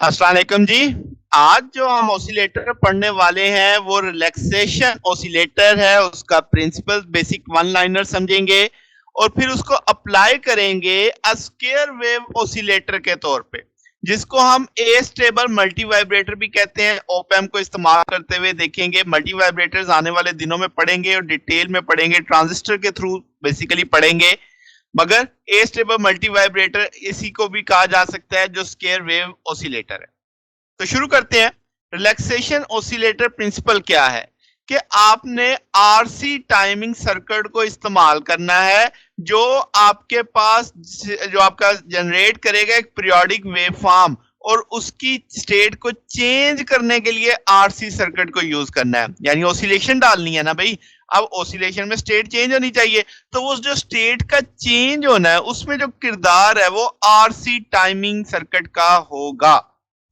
अस्सलाम वालेकुम जी। आज जो हम ऑसिलेटर पढ़ने वाले हैं वो रिलैक्सेशन ऑसिलेटर है। उसका प्रिंसिपल बेसिक वन लाइनर समझेंगे और फिर उसको अप्लाई करेंगे स्क्वायर वेव ऑसिलेटर के तौर पे, जिसको हम ए स्टेबल मल्टी वाइब्रेटर भी कहते हैं। ओप एम्प को इस्तेमाल करते हुए देखेंगे। मल्टी वाइब्रेटर्स आने वाले दिनों में पढ़ेंगे और डिटेल में पढ़ेंगे, ट्रांजिस्टर के थ्रू बेसिकली पढ़ेंगे। मगर ए स्टेबल मल्टी वाइब्रेटर इसी को भी कहा जा सकता है जो स्क्वायर वेव ऑसिलेटर है। तो शुरू करते हैं। रिलैक्सेशन ऑसिलेटर प्रिंसिपल क्या है कि आपने आरसी टाइमिंग सर्किट को इस्तेमाल करना है, जो आपके पास जो आपका जनरेट करेगा एक पीरियोडिक वेव फॉर्म, और उसकी स्टेट को चेंज करने के लिए आरसी सर्किट को यूज करना है। यानी ऑसिलेशन डालनी है ना भाई। अब ऑसिलेशन में स्टेट चेंज होनी चाहिए, तो वो जो स्टेट का चेंज होना है उसमें जो किरदार है वो आरसी टाइमिंग सर्किट का होगा।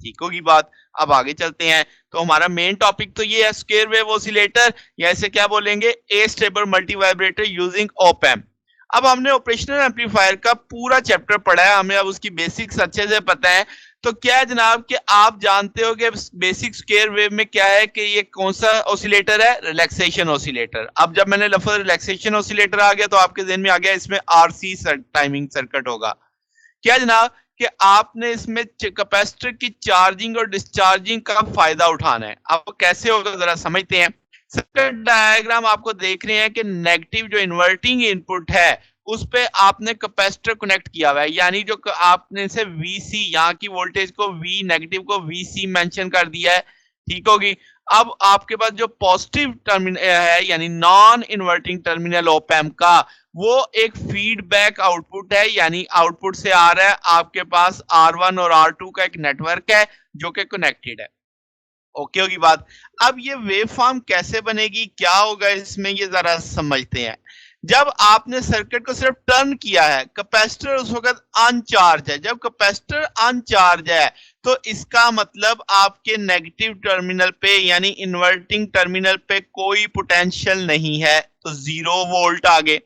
ठीक होगी बात। अब आगे चलते हैं। तो हमारा मेन टॉपिक तो ये है स्क्वायर वेव ऑसिलेटर, या इसे क्या बोलेंगे, a stable multi vibrator using op amp. अब हमने ऑपरेशनल एम्पलीफायर का पूरा चैप्टर पढ़ा है, हमें अब उसकी बेसिक्स अच्छे से पता है। तो क्या है जनाब कि आप जानते हो कि बेसिक स्क्वायर वेव में क्या है कि ये कौन सा ऑसिलेटर है, रिलैक्सेशन ऑसिलेटर। अब जब मैंने लफ्ज रिलैक्सेशन ऑसिलेटर आ गया तो आपके जहन में आ गया इसमें आरसी टाइमिंग सर्किट होगा। क्या जनाब कि आपने इसमें कैपेसिटर की चार्जिंग और डिस्चार्जिंग का फायदा उठाना है। अब कैसे होगा जरा समझते हैं। सर्किट डायग्राम आपको देख रहे हैं कि नेगेटिव जो इन्वर्टिंग इनपुट है उस पे आपने कैपेसिटर कनेक्ट किया हुआ है, यानी जो आपने से वीसी, यहाँ की वोल्टेज को वी, नेगेटिव को वीसी मेंशन कर दिया है। ठीक होगी। अब आपके पास जो पॉजिटिव टर्मिनल है यानी non inverting terminal op amp का, वो एक फीडबैक आउटपुट है, यानी आउटपुट से आ रहा है आपके पास R1 और R2 का एक नेटवर्क है जो कि कनेक्टेड है। ओके होगी बात। अब ये वेव फॉर्म कैसे बनेगी, क्या होगा इसमें, ये जरा समझते हैं। जब आपने सर्किट को सिर्फ टर्न किया है, कैपेसिटर उस वक्त अनचार्ज है। जब कैपेसिटर अनचार्ज है तो इसका मतलब आपके नेगेटिव टर्मिनल पे यानी इन्वर्टिंग टर्मिनल पे कोई पोटेंशियल नहीं है, तो 0 वोल्ट आगे।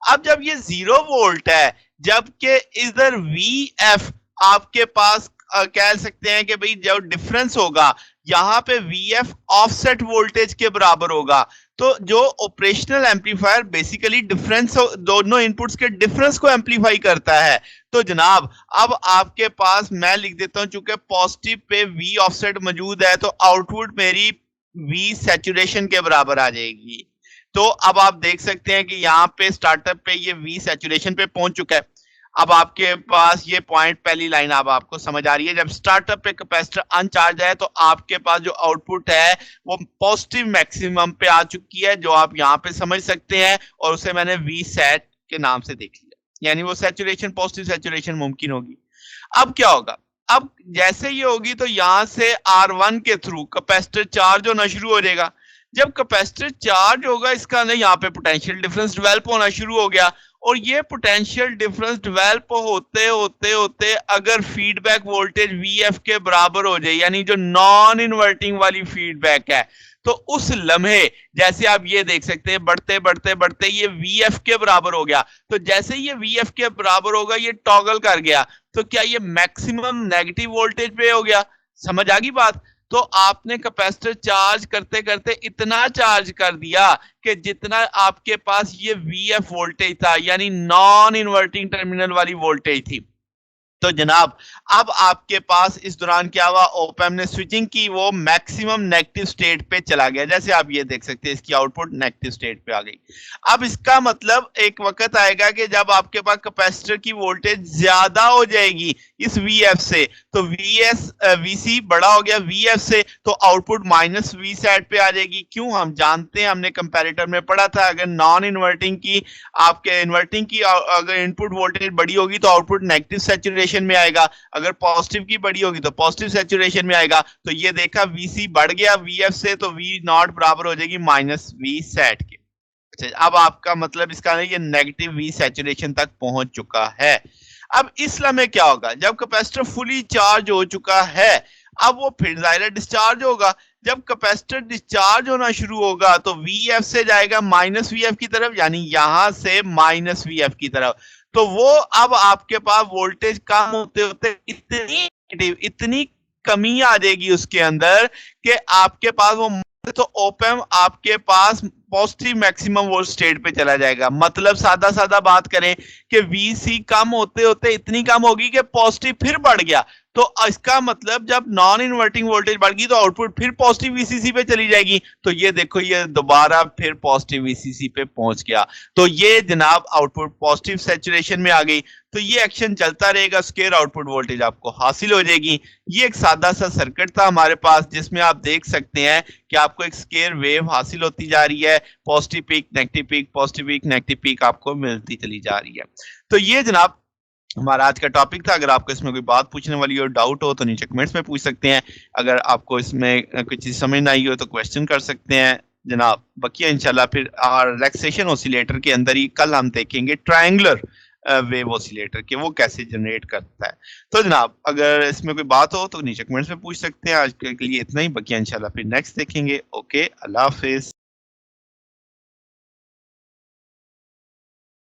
अब जब ये 0 वोल्ट है, जबकि इधर Vf आपके पास कह सकते हैं कि भाई जो डिफरेंस होगा यहाँ पे Vf ऑफसेट वोल्टेज के बराबर होगा। तो जो ऑपरेशनल एम्पलीफायर बेसिकली डिफरेंस, दोनों इनपुट्स के डिफरेंस को एम्पलीफाई करता है। तो जनाब अब आपके पास मैं लिख देता हूं, चूंकि पॉजिटिव पे V ऑफसेट मौजूद है तो आउटपुट मेरी V सैचुरेशन के बराबर आ जाएगी। तो अब आप देख सकते हैं कि यहाँ पे स्टार्टअप पे ये V सैचुरेशन पे पहुंच चुका है। अब आपके पास ये पॉइंट, पहली लाइन अब आपको समझ आ रही है। जब स्टार्टअप पे कैपेसिटर अनचार्ज है तो आपके पास जो आउटपुट है वो पॉजिटिव मैक्सिमम पे आ चुकी है, जो आप यहाँ पे समझ सकते हैं, और उसे मैंने V सेट के नाम से देख लिया, यानी वो सैचुरेशन, पॉजिटिव सैचुरेशन मुमकिन होगी। अब क्या होगा, अब जैसे ये होगी तो यहां से R1 के थ्रू कैपेसिटर चार्ज होना शुरू हो जाएगा। जब कैपेसिटर चार्ज होगा इसका ना यहाँ पे पोटेंशियल डिफरेंस डेवलप होना शुरू हो गया, और ये पोटेंशियल डिफरेंस डेवलप होते होते होते अगर फीडबैक वोल्टेज Vf के बराबर हो जाए, यानी जो नॉन इन्वर्टिंग वाली फीडबैक है, तो उस लम्हे जैसे आप ये देख सकते हैं बढ़ते बढ़ते बढ़ते ये Vf के बराबर हो गया। तो जैसे ये Vf के बराबर होगा ये टॉगल कर गया, तो क्या ये मैक्सिमम नेगेटिव वोल्टेज पे हो गया। समझ आ गई बात। तो आपने कैपेसिटर चार्ज करते करते इतना चार्ज कर दिया कि जितना आपके पास ये Vf वोल्टेज था, यानी नॉन इन्वर्टिंग टर्मिनल वाली वोल्टेज थी। तो जनाब अब आपके पास इस दौरान क्या हुआ, ओप एम्प ने स्विचिंग की, वो मैक्सिमम नेगेटिव स्टेट पे चला गया। जैसे आप ये देख सकते हैं इसकी आउटपुट नेगेटिव स्टेट पे आ गई। अब इसका मतलब एक वक्त आएगा कि जब आपके पास कैपेसिटर की वोल्टेज ज्यादा हो जाएगी इस Vf से, तो Vc बड़ा हो गया Vf से, तो आउटपुट माइनस V सेट पे आ जाएगी। क्यों, हम जानते हैं, हमने कंपैरेटर में पढ़ा था, अगर नॉन इन्वर्टिंग की आपके इन्वर्टिंग की अगर इनपुट वोल्टेज बड़ी होगी तो आउटपुट नेगेटिव सैचुरेशन में आएगा, अगर पॉजिटिव की बड़ी होगी तो पॉजिटिव सैचुरेशन में आएगा। तो ये देखा Vc बढ़ गया Vf से, तो V नॉट बराबर हो जाएगी माइनस V सेट के। अच्छा, अब आपका मतलब इसका नहीं, ये नेगेटिव V सैचुरेशन तक पहुंच चुका है। अब इस लम्हे क्या होगा, जब कैपेसिटर फुली चार्ज हो चुका है, अब वो फिर जाहिर डिस्चार्ज होगा। जब कैपेसिटर डिस्चार्ज होना शुरू होगा तो Vf से जाएगा माइनस Vf की तरफ, यानी यहां से माइनस Vf की तरफ। तो वो अब आपके पास वोल्टेज कम होते होते इतनी कमी आ जाएगी उसके अंदर कि आपके पास वो तो ओपम आपके पास पॉजिटिव मैक्सिमम वो स्टेट पे चला जाएगा। मतलब सादा बात करें कि वीसी कम होते होते इतनी कम होगी कि पॉजिटिव फिर बढ़ गया, तो इसका मतलब जब नॉन इन्वर्टिंग वोल्टेज बढ़ गई तो आउटपुट फिर पॉजिटिव वीसीसी पे चली जाएगी। तो ये देखो ये दोबारा फिर पॉजिटिव वीसीसी पे पहुंच गया, तो ये जनाब आउटपुट पॉजिटिव सैचुरेशन में आ गई। तो ये एक्शन चलता रहेगा, स्केयर आउटपुट वोल्टेज आपको हासिल हो जाएगी। ये एक सादा सा सर्किट था हमारे पास जिसमें आप देख सकते हैं कि आपको एक स्केयर वेव हासिल होती जा रही है, positive peak negative peak, positive peak negative peak आपको मिलती चली जा रही है। तो ये जनाब हमारा आज का टॉपिक था। अगर आपको इसमें कोई बात पूछने वाली हो, डाउट हो तो नीचे कमेंट्स में पूछ सकते हैं। अगर आपको इसमें कोई चीज समझ ना आई हो तो क्वेश्चन कर सकते हैं जनाब। बकिया इंशाल्लाह फिर रिलैक्सेशन ऑसिलेटर के अंदर ही कल हम देखेंगे ट्रायंगुलर वेव ऑसिलेटर के वो कैसे जनरेट करता है। तो जनाब अगर इसमें कोई बात हो तो नीचे कमेंट्स में पूछ सकते हैं। आज के लिए इतना ही, बकिया इंशाल्लाह फिर नेक्स्ट देखेंगे। ओके, अल्लाह हाफिज।